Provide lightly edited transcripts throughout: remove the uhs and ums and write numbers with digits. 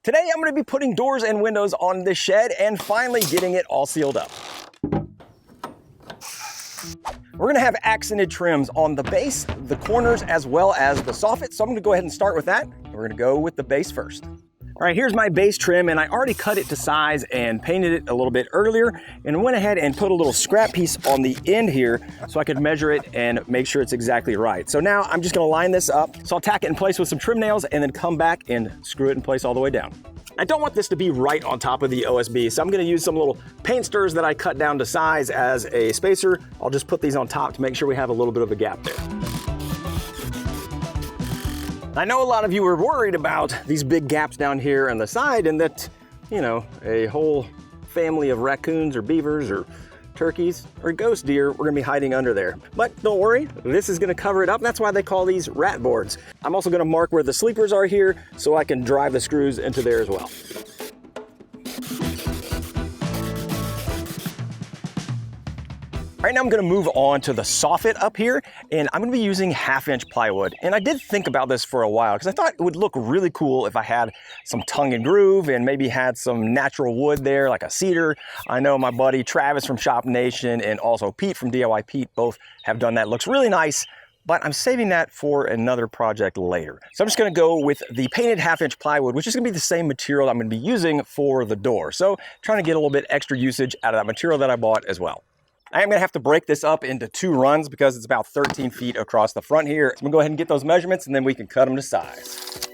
Today I'm going to be putting doors and windows on this shed and finally getting it all sealed up. We're going to have accented trims on the base, the corners, as well as the soffit. So I'm going to go ahead and start with that. We're going to go with the base first. All right, here's my base trim, and I already cut it to size and painted it a little bit earlier, and went ahead and put a little scrap piece on the end here so I could measure it and make sure it's exactly right. So now I'm just gonna line this up. So I'll tack it in place with some trim nails and then come back and screw it in place all the way down. I don't want this to be right on top of the OSB, so I'm gonna use some little paint stirrers that I cut down to size as a spacer. I'll just put these on top to make sure we have a little bit of a gap there. I know a lot of you were worried about these big gaps down here on the side and that, you know, a whole family of raccoons or beavers or turkeys or ghost deer were gonna be hiding under there. But don't worry, this is gonna cover it up. That's why they call these rat boards. I'm also gonna mark where the sleepers are here so I can drive the screws into there as well. All right, now I'm gonna move on to the soffit up here, and I'm gonna be using 1/2-inch plywood. And I did think about this for a while because I thought it would look really cool if I had some tongue and groove and maybe had some natural wood there, like a cedar. I know my buddy Travis from Shop Nation and also Pete from DIY Pete both have done that. It looks really nice, but I'm saving that for another project later. So I'm just gonna go with the painted 1/2-inch plywood, which is gonna be the same material I'm gonna be using for the door. So trying to get a little bit extra usage out of that material that I bought as well. I am gonna have to break this up into 2 runs because it's about 13 feet across the front here. So I'm gonna go ahead and get those measurements and then we can cut them to size.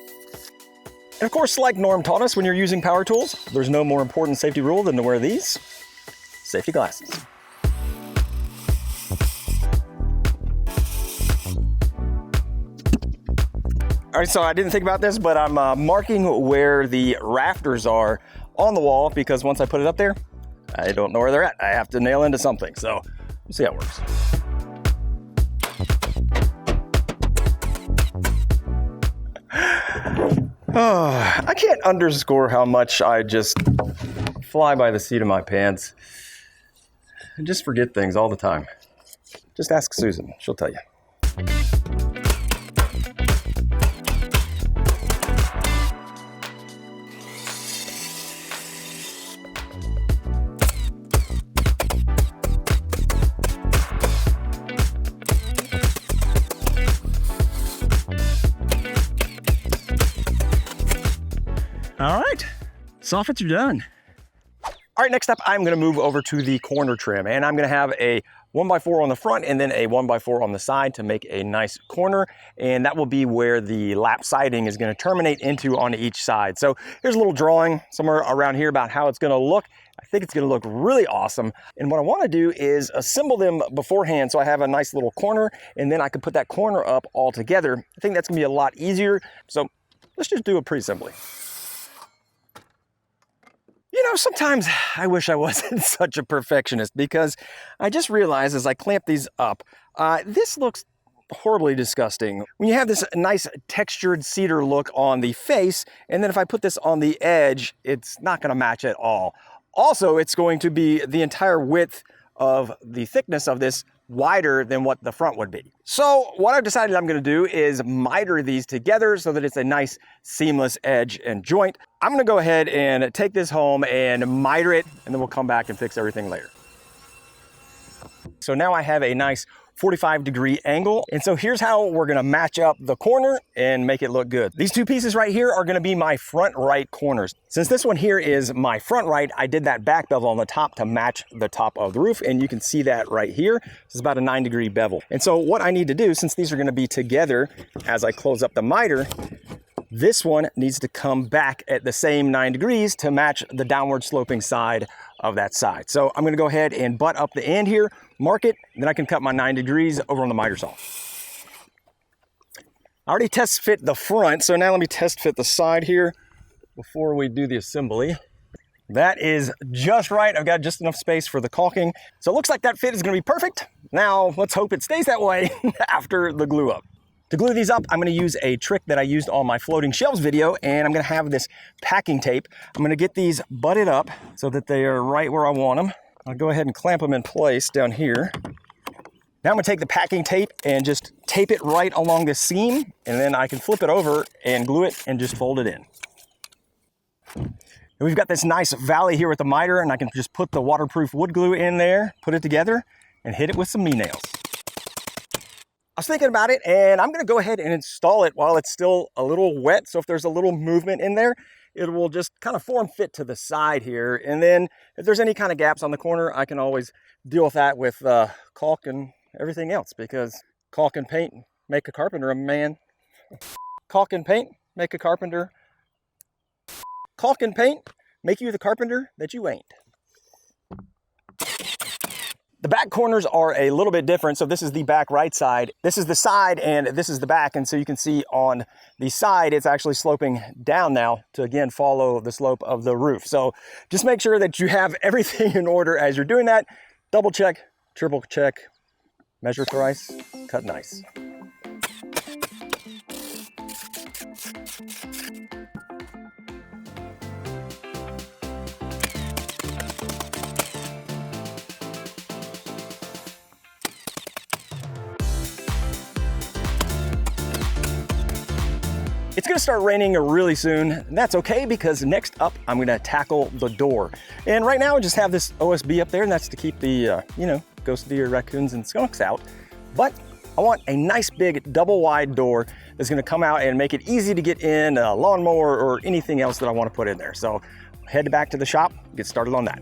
And of course, like Norm taught us, when you're using power tools, there's no more important safety rule than to wear these safety glasses. All right, so I didn't think about this, but I'm marking where the rafters are on the wall because once I put it up there, I don't know where they're at. I have to nail into something, so we'll see how it works. Oh, I can't underscore how much I just fly by the seat of my pants and just forget things all the time. Just ask Susan, she'll tell you. All right, soffits are done. All right, next up, I'm gonna move over to the corner trim, and I'm gonna have a 1x4 on the front and then a 1x4 on the side to make a nice corner, and that will be where the lap siding is gonna terminate into on each side. So here's a little drawing somewhere around here about how it's gonna look. I think it's gonna look really awesome. And what I wanna do is assemble them beforehand so I have a nice little corner, and then I can put that corner up all together. I think that's gonna be a lot easier. So let's just do it pre-assembly. You know, sometimes I wish I wasn't such a perfectionist because I just realized as I clamp these up, this looks horribly disgusting. When you have this nice textured cedar look on the face, and then if I put this on the edge, it's not gonna match at all. Also, it's going to be the entire width of the thickness of this wider than what the front would be. So what I've decided I'm gonna do is miter these together so that it's a nice seamless edge and joint. I'm gonna go ahead and take this home and miter it, and then we'll come back and fix everything later. So now I have a nice 45-degree angle. And so here's how we're gonna match up the corner and make it look good. These 2 pieces right here are gonna be my front right corners. Since this one here is my front right, I did that back bevel on the top to match the top of the roof, and you can see that right here. This is about a 9-degree bevel. And so what I need to do, since these are gonna be together as I close up the miter, this one needs to come back at the same 9 degrees to match the downward sloping side of that side. So I'm gonna go ahead and butt up the end here, mark it, then I can cut my 9 degrees over on the miter saw. I already test fit the front, so now let me test fit the side here before we do the assembly. That is just right. I've got just enough space for the caulking. So it looks like that fit is gonna be perfect. Now let's hope it stays that way after the glue up. To glue these up, I'm gonna use a trick that I used on my floating shelves video, and I'm gonna have this packing tape. I'm gonna get these butted up so that they are right where I want them. I'll go ahead and clamp them in place down here. Now I'm gonna take the packing tape and just tape it right along the seam, and then I can flip it over and glue it and just fold it in. And we've got this nice valley here with the miter, and I can just put the waterproof wood glue in there, put it together, and hit it with some nails. I was thinking about it, and I'm gonna go ahead and install it while it's still a little wet. So if there's a little movement in there, it will just kind of form fit to the side here. And then if there's any kind of gaps on the corner, I can always deal with that with caulk and everything else, because caulk and paint make a carpenter a man. Caulk and paint make a carpenter. Caulk and paint make you the carpenter that you ain't. The back corners are a little bit different. So this is the back right side. This is the side and this is the back. And so you can see on the side, it's actually sloping down now to again follow the slope of the roof. So just make sure that you have everything in order as you're doing that. Double check, triple check, measure thrice, cut nice. It's gonna start raining really soon, and that's okay because next up, I'm gonna tackle the door. And right now I just have this OSB up there, and that's to keep the, ghost deer, raccoons, and skunks out. But I want a nice big double wide door that's gonna come out and make it easy to get in a lawnmower or anything else that I wanna put in there. So head back to the shop, get started on that.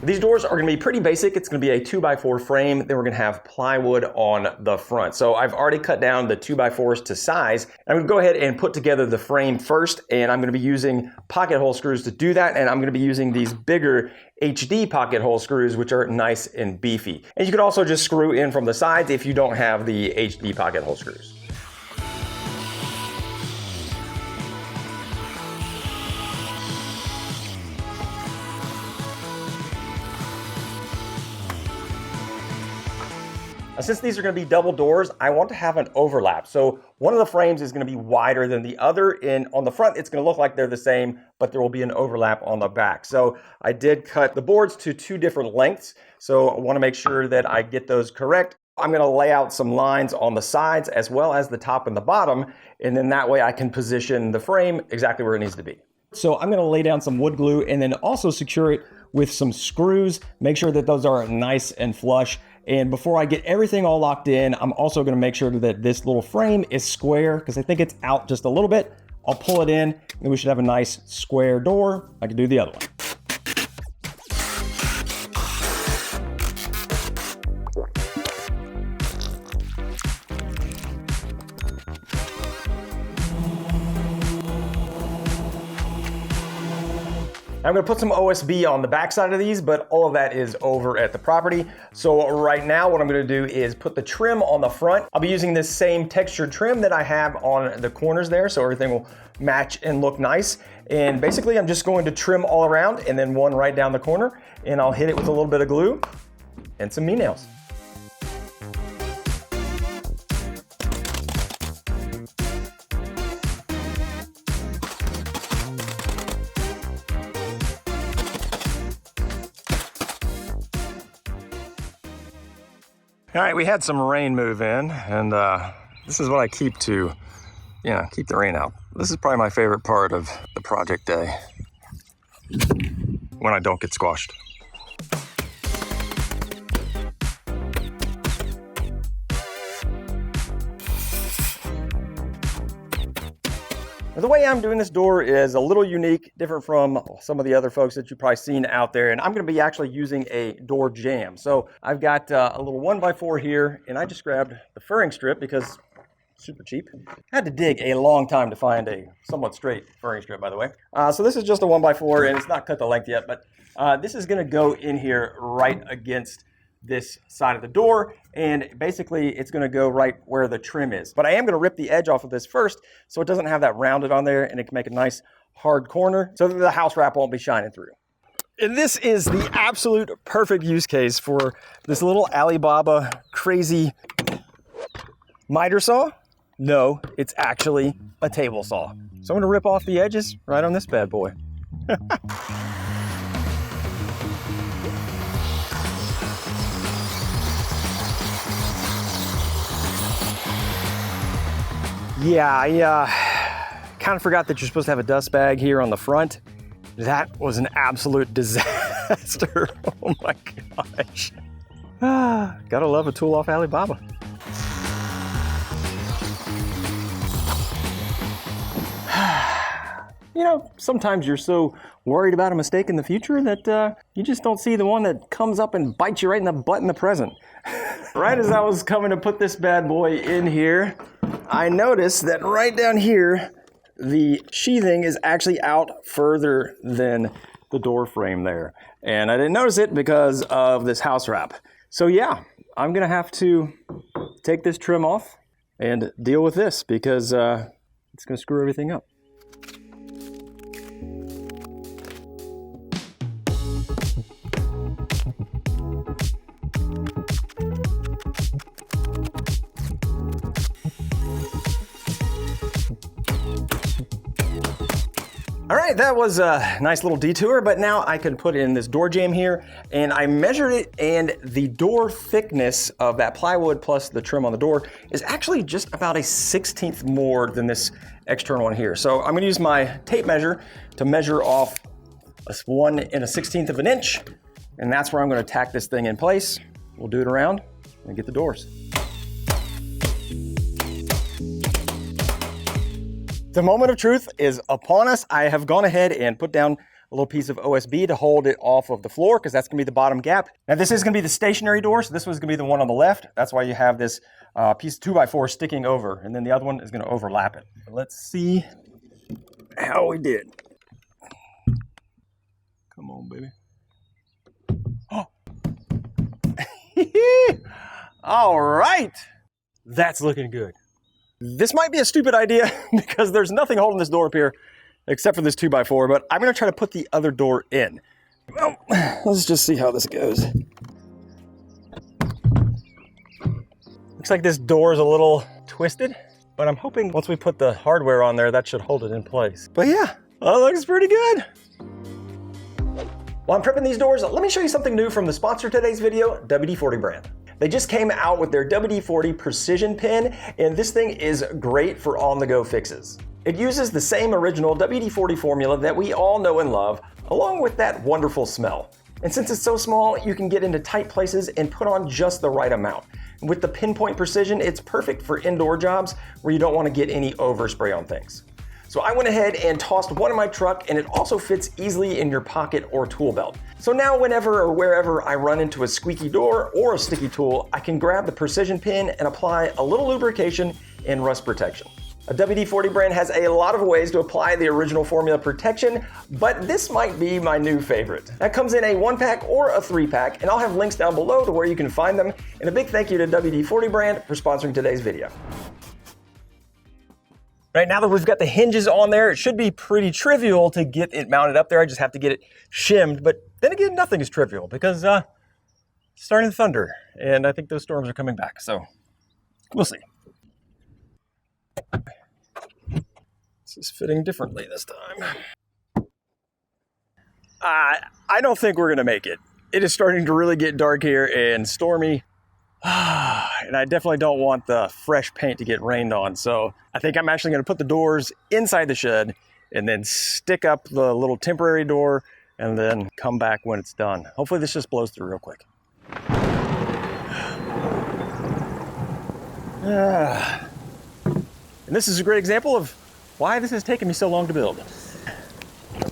These doors are gonna be pretty basic. It's gonna be a 2x4 frame. Then we're gonna have plywood on the front. So I've already cut down the 2x4s to size. I'm gonna go ahead and put together the frame first, and I'm gonna be using pocket hole screws to do that. And I'm gonna be using these bigger HD pocket hole screws, which are nice and beefy. And you could also just screw in from the sides if you don't have the HD pocket hole screws. Since these are gonna be double doors, I want to have an overlap. So one of the frames is gonna be wider than the other, and on the front, it's gonna look like they're the same, but there will be an overlap on the back. So I did cut the boards to 2 different lengths. So I wanna make sure that I get those correct. I'm gonna lay out some lines on the sides as well as the top and the bottom, and then that way I can position the frame exactly where it needs to be. So I'm gonna lay down some wood glue and then also secure it with some screws. Make sure that those are nice and flush. And before I get everything all locked in, I'm also gonna make sure that this little frame is square because I think it's out just a little bit. I'll pull it in and we should have a nice square door. I can do the other one. I'm gonna put some OSB on the backside of these, but all of that is over at the property. So right now what I'm gonna do is put the trim on the front. I'll be using this same textured trim that I have on the corners there, so everything will match and look nice. And basically I'm just going to trim all around and then one right down the corner, and I'll hit it with a little bit of glue and some nails. All right, we had some rain move in, and this is what I keep to, keep the rain out. This is probably my favorite part of the project day, when I don't get squashed. The way I'm doing this door is a little unique, different from some of the other folks that you've probably seen out there. And I'm gonna be actually using a door jamb. So I've got a little 1x4 here, and I just grabbed the furring strip because it's super cheap. I had to dig a long time to find a somewhat straight furring strip, by the way. So this is just a 1x4, and it's not cut the length yet, but this is gonna go in here right against this side of the door, and basically it's going to go right where the trim is. But I am going to rip the edge off of this first so it doesn't have that rounded on there, and it can make a nice hard corner so that the house wrap won't be shining through. And this is the absolute perfect use case for this little Alibaba crazy miter saw. No, it's actually a table saw. So I'm going to rip off the edges right on this bad boy. Yeah, I kind of forgot that you're supposed to have a dust bag here on the front. That was an absolute disaster. Oh my gosh. Gotta love a tool off Alibaba. You know, sometimes you're so worried about a mistake in the future that you just don't see the one that comes up and bites you right in the butt in the present. Right as I was coming to put this bad boy in here, I noticed that right down here, the sheathing is actually out further than the door frame there. And I didn't notice it because of this house wrap. So yeah, I'm gonna have to take this trim off and deal with this because it's gonna screw everything up. All right, that was a nice little detour, but now I can put in this door jamb here, and I measured it, and the door thickness of that plywood plus the trim on the door is actually just about a 1/16 more than this external one here. So I'm gonna use my tape measure to measure off 1 1/16 of an inch, and that's where I'm gonna tack this thing in place. We'll do it around and get the doors. The moment of truth is upon us. I have gone ahead and put down a little piece of OSB to hold it off of the floor because that's gonna be the bottom gap. Now this is gonna be the stationary door, so this was gonna be the one on the left. That's why you have this piece of 2x4 sticking over, and then the other one is gonna overlap it. Let's see how we did. Come on, baby. Oh. All right, that's looking good. This might be a stupid idea because there's nothing holding this door up here except for this 2x4, but I'm gonna try to put the other door in. Well, let's just see how this goes. Looks like this door is a little twisted, but I'm hoping once we put the hardware on there, that should hold it in place. But yeah, that looks pretty good. While I'm prepping these doors, let me show you something new from the sponsor of today's video, WD-40 brand. They just came out with their WD-40 Precision Pen, and this thing is great for on-the-go fixes. It uses the same original WD-40 formula that we all know and love, along with that wonderful smell. And since it's so small, you can get into tight places and put on just the right amount. With the pinpoint precision, it's perfect for indoor jobs where you don't want to get any overspray on things. So I went ahead and tossed one in my truck, and it also fits easily in your pocket or tool belt. So now whenever or wherever I run into a squeaky door or a sticky tool, I can grab the precision pin and apply a little lubrication and rust protection. A WD-40 brand has a lot of ways to apply the original formula protection, but this might be my new favorite. That comes in a 1-pack or a 3-pack, and I'll have links down below to where you can find them. And a big thank you to WD-40 brand for sponsoring today's video. Right now that we've got the hinges on there, it should be pretty trivial to get it mounted up there. I just have to get it shimmed, but then again, nothing is trivial because it's starting to thunder, and I think those storms are coming back, so we'll see. This is fitting differently this time. I don't think we're gonna make it. It is starting to really get dark here and stormy. And I definitely don't want the fresh paint to get rained on. So I think I'm actually going to put the doors inside the shed and then stick up the little temporary door and then come back when it's done. Hopefully this just blows through real quick. And this is a great example of why this has taken me so long to build.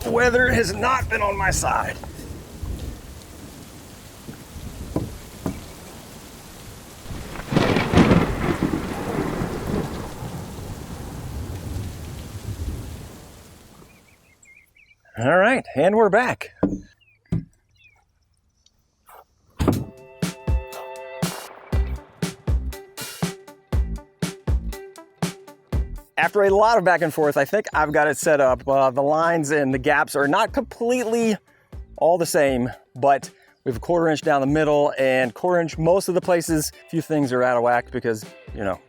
The weather has not been on my side. All right, and we're back. After a lot of back and forth, I think I've got it set up. The lines and the gaps are not completely all the same, but we have a 1/4 inch down the middle and 1/4 inch most of the places. A few things are out of whack because, you know,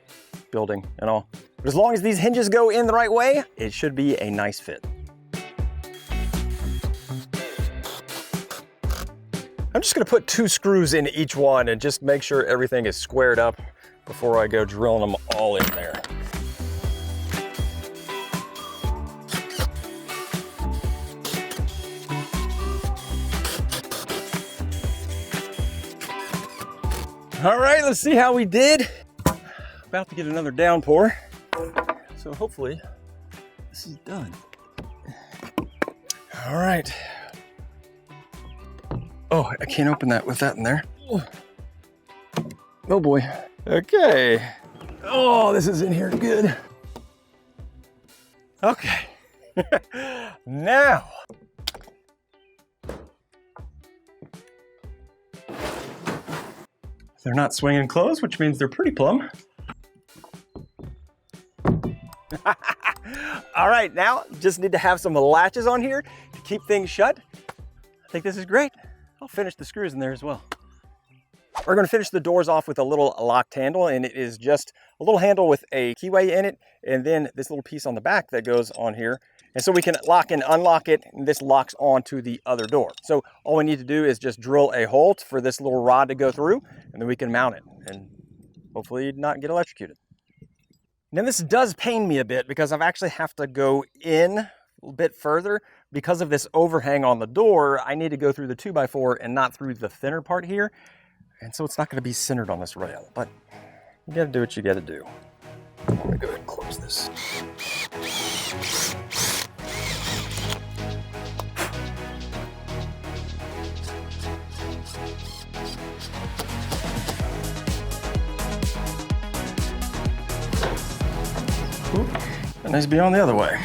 building and all. But as long as these hinges go in the right way, it should be a nice fit. I'm just gonna put 2 screws in each one and just make sure everything is squared up before I go drilling them all in there. All right, let's see how we did. About to get another downpour. So hopefully this is done. All right. Oh, I can't open that with that in there. Oh boy. Okay. Oh, this is in here good. Okay. Now. They're not swinging closed, which means they're pretty plumb. All right, now just need to have some latches on here to keep things shut. I think this is great. I'll finish the screws in there as well. We're going to finish the doors off with a little locked handle, and it is just a little handle with a keyway in it, and then this little piece on the back that goes on here. And so we can lock and unlock it, and this locks onto the other door. So all we need to do is just drill a hole for this little rod to go through, and then we can mount it and hopefully not get electrocuted. Now this does pain me a bit because I've actually have to go in a little bit further. Because of this overhang on the door, I need to go through the 2x4 and not through the thinner part here. And so it's not going to be centered on this rail, but you got to do what you got to do. I'm going to go ahead and close this. That needs to be on the other way.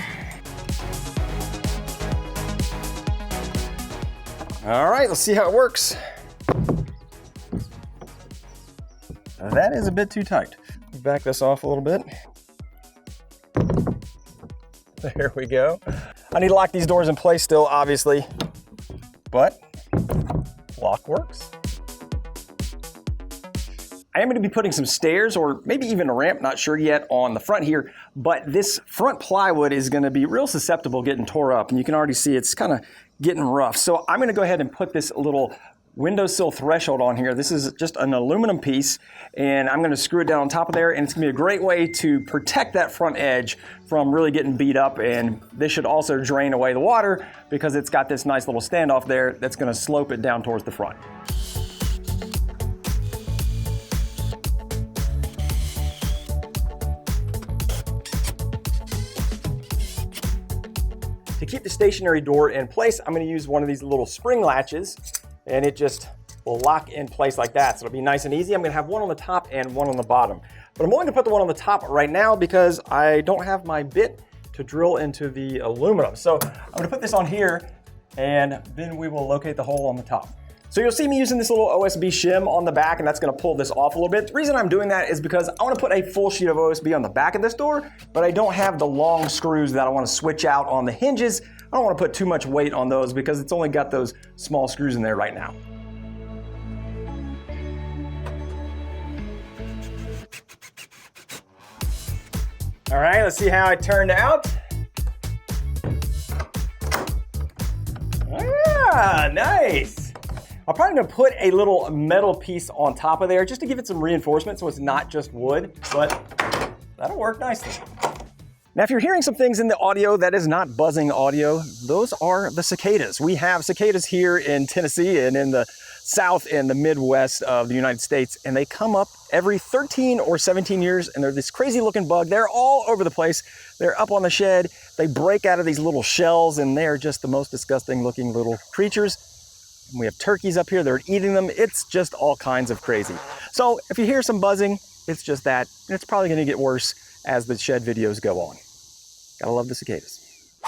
All right, let's see how it works. That is a bit too tight. Back this off a little bit. There we go. I need to lock these doors in place still, obviously, but lock works. I am going to be putting some stairs or maybe even a ramp, not sure yet, on the front here, but this front plywood is going to be real susceptible getting tore up, and you can already see it's kind of getting rough. So I'm going to go ahead and put this little windowsill threshold on here. This is just an aluminum piece, and I'm going to screw it down on top of there, and it's going to be a great way to protect that front edge from really getting beat up. And this should also drain away the water because it's got this nice little standoff there that's going to slope it down towards the front. To keep the stationary door in place, I'm going to use one of these little spring latches, and it just will lock in place like that. So it'll be nice and easy. I'm going to have one on the top and one on the bottom. But I'm only going to put the one on the top right now because I don't have my bit to drill into the aluminum. So I'm going to put this on here, and then we will locate the hole on the top. So you'll see me using this little OSB shim on the back, and that's going to pull this off a little bit. The reason I'm doing that is because I want to put a full sheet of OSB on the back of this door, but I don't have the long screws that I want to switch out on the hinges. I don't want to put too much weight on those because it's only got those small screws in there right now. All right, let's see how it turned out. Ah, nice. I'm probably gonna put a little metal piece on top of there just to give it some reinforcement so it's not just wood, but that'll work nicely. Now, if you're hearing some things in the audio that is not buzzing audio, those are the cicadas. We have cicadas here in Tennessee and in the South and the Midwest of the United States, and they come up every 13 or 17 years, and they're this crazy looking bug. They're all over the place. They're up on the shed. They break out of these little shells, and they're just the most disgusting looking little creatures. We have turkeys up here, they're eating them. It's just all kinds of crazy. So if you hear some buzzing, it's just that, and it's probably gonna get worse as the shed videos go on. Gotta love the cicadas.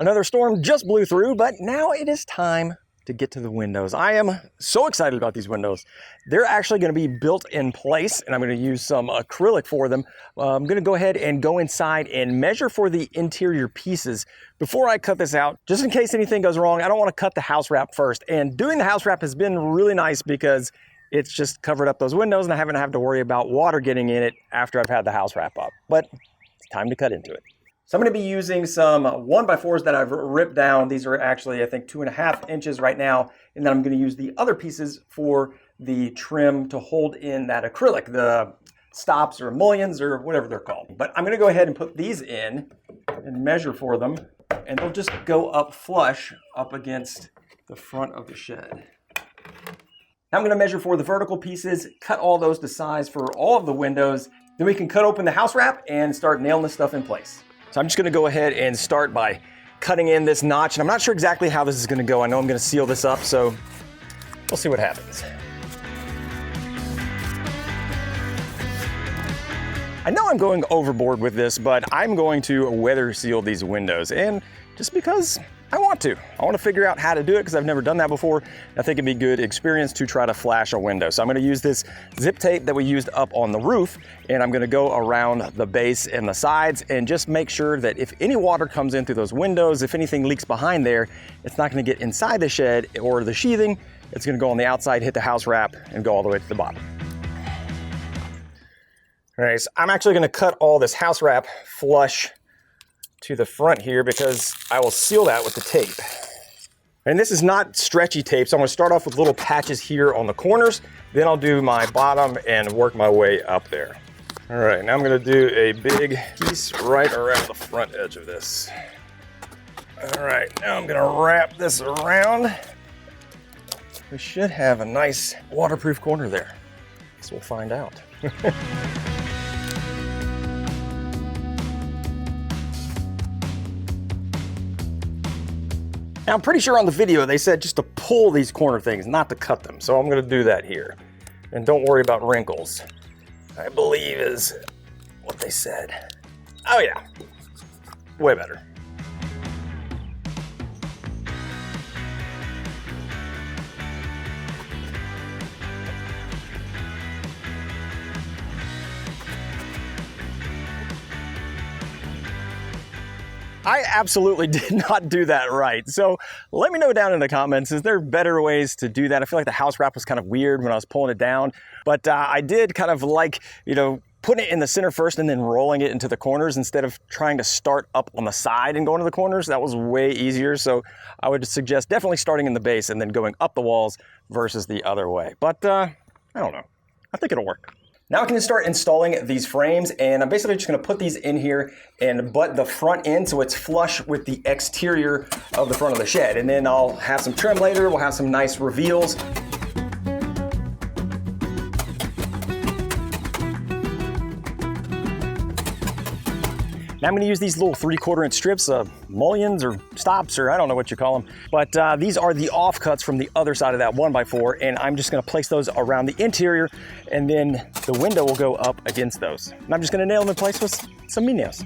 Another storm just blew through, but now it is time to get to the windows. I am so excited about these windows. They're actually gonna be built in place, and I'm gonna use some acrylic for them. I'm gonna go ahead and go inside and measure for the interior pieces before I cut this out, just in case anything goes wrong. I don't wanna cut the house wrap first. And doing the house wrap has been really nice because it's just covered up those windows and I haven't had to worry about water getting in it after I've had the house wrap up. But it's time to cut into it. So I'm going to be using some 1x4s that I've ripped down. These are actually, I think, 2.5 inches right now. And then I'm going to use the other pieces for the trim to hold in that acrylic, the stops or mullions or whatever they're called. But I'm going to go ahead and put these in and measure for them. And they'll just go up flush up against the front of the shed. Now I'm going to measure for the vertical pieces, cut all those to size for all of the windows. Then we can cut open the house wrap and start nailing this stuff in place. So I'm just going to go ahead and start by cutting in this notch. And I'm not sure exactly how this is going to go. I know I'm going to seal this up, so we'll see what happens. I know I'm going overboard with this, but I'm going to weather seal these windows. And just because I want to figure out how to do it because I've never done that before. I think it'd be good experience to try to flash a window. So I'm going to use this zip tape that we used up on the roof, and I'm going to go around the base and the sides and just make sure that if any water comes in through those windows, if anything leaks behind there, it's not going to get inside the shed or the sheathing. It's going to go on the outside, hit the house wrap, and go all the way to the bottom. All right, so I'm actually going to cut all this house wrap flush to the front here because I will seal that with the tape. And this is not stretchy tape, so I'm going to start off with little patches here on the corners. Then I'll do my bottom and work my way up there. All right, now I'm going to do a big piece right around the front edge of this. All right, now I'm going to wrap this around. We should have a nice waterproof corner there. So we'll find out. Now, I'm pretty sure on the video they said just to pull these corner things, not to cut them. So I'm going to do that here. And don't worry about wrinkles, I believe is what they said. Oh yeah, way better. I absolutely did not do that right. So let me know down in the comments, is there better ways to do that? I feel like the house wrap was kind of weird when I was pulling it down, but I did kind of like, putting it in the center first and then rolling it into the corners instead of trying to start up on the side and going to the corners. That was way easier. So I would suggest definitely starting in the base and then going up the walls versus the other way. But I don't know. I think it'll work. Now I can start installing these frames, and I'm basically just going to put these in here and butt the front end so it's flush with the exterior of the front of the shed. And then I'll have some trim later. We'll have some nice reveals. Now I'm going to use these little 3/4 inch strips of mullions or stops, or I don't know what you call them. But these are the offcuts from the other side of that 1x4, and I'm just going to place those around the interior, and then the window will go up against those. And I'm just going to nail them in place with some meat nails.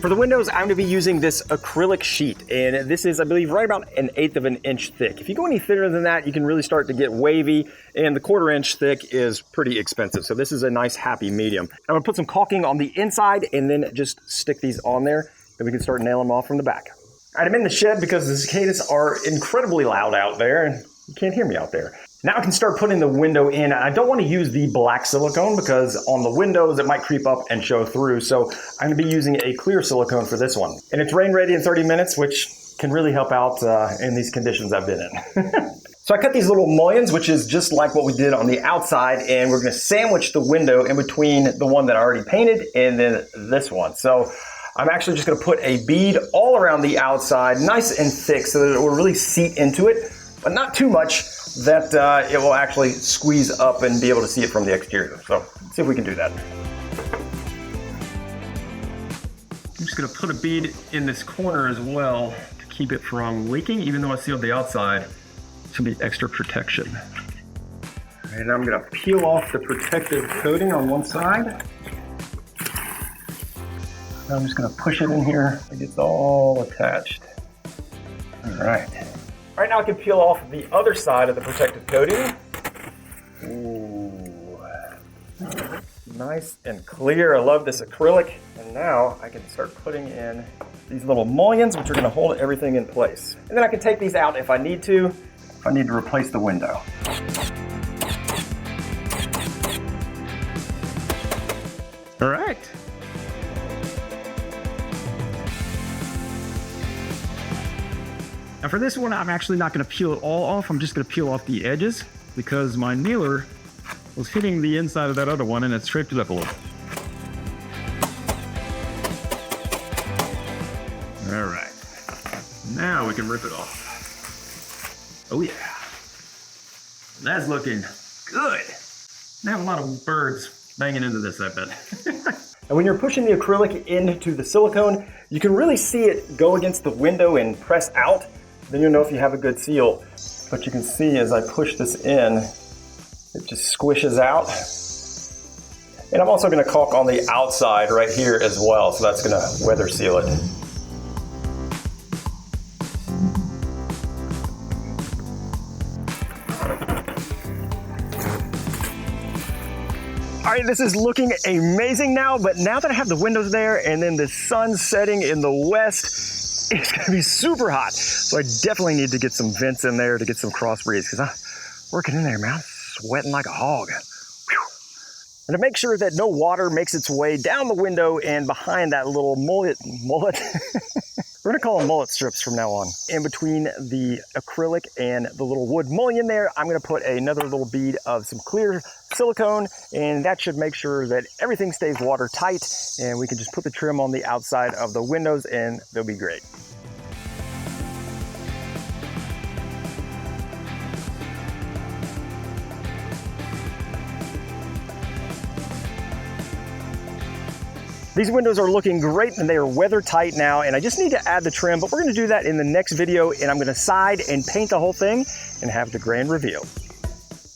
For the windows, I'm going to be using this acrylic sheet, and this is, I believe, right about 1/8 of an inch thick. If you go any thinner than that, you can really start to get wavy, and the 1/4 inch thick is pretty expensive. So this is a nice happy medium. I'm going to put some caulking on the inside and then just stick these on there, and we can start nailing them off from the back. All right, I'm in the shed because the cicadas are incredibly loud out there, and you can't hear me out there. Now I can start putting the window in. I don't want to use the black silicone because on the windows it might creep up and show through. So I'm going to be using a clear silicone for this one. And it's rain ready in 30 minutes, which can really help out in these conditions I've been in. So I cut these little mullions, which is just like what we did on the outside, and we're going to sandwich the window in between the one that I already painted and then this one. So I'm actually just going to put a bead all around the outside, nice and thick, so that it will really seep into it, but not too much that it will actually squeeze up and be able to see it from the exterior. So let's see if we can do that. I'm just going to put a bead in this corner as well to keep it from leaking. Even though I sealed the outside, it's going to be extra protection. And I'm going to peel off the protective coating on one side. And I'm just going to push it in here. It gets all attached. All right. All right, now I can peel off the other side of the protective coating. Nice and clear. I love this acrylic. And now I can start putting in these little mullions, which are gonna hold everything in place. And then I can take these out if I need to replace the window. All right. Now for this one, I'm actually not going to peel it all off. I'm just going to peel off the edges because my kneeler was hitting the inside of that other one and it scraped it up a little. All right. Now we can rip it off. Oh yeah. That's looking good. I have a lot of birds banging into this, I bet. And when you're pushing the acrylic into the silicone, you can really see it go against the window and press out. Then you'll know if you have a good seal. But you can see as I push this in, it just squishes out. And I'm also gonna caulk on the outside right here as well, so that's gonna weather seal it. All right, this is looking amazing now, but now that I have the windows there and then the sun setting in the west, it's gonna be super hot. So I definitely need to get some vents in there to get some cross breeze because I'm working in there, man. I'm sweating like a hog. Whew. And to make sure that no water makes its way down the window and behind that little mullet, we're gonna call them mullet strips from now on. In between the acrylic and the little wood mullion there, I'm gonna put another little bead of some clear silicone, and that should make sure that everything stays watertight, and we can just put the trim on the outside of the windows and they'll be great. These windows are looking great and they are weather tight now, and I just need to add the trim, but we're gonna do that in the next video, and I'm gonna side and paint the whole thing and have the grand reveal.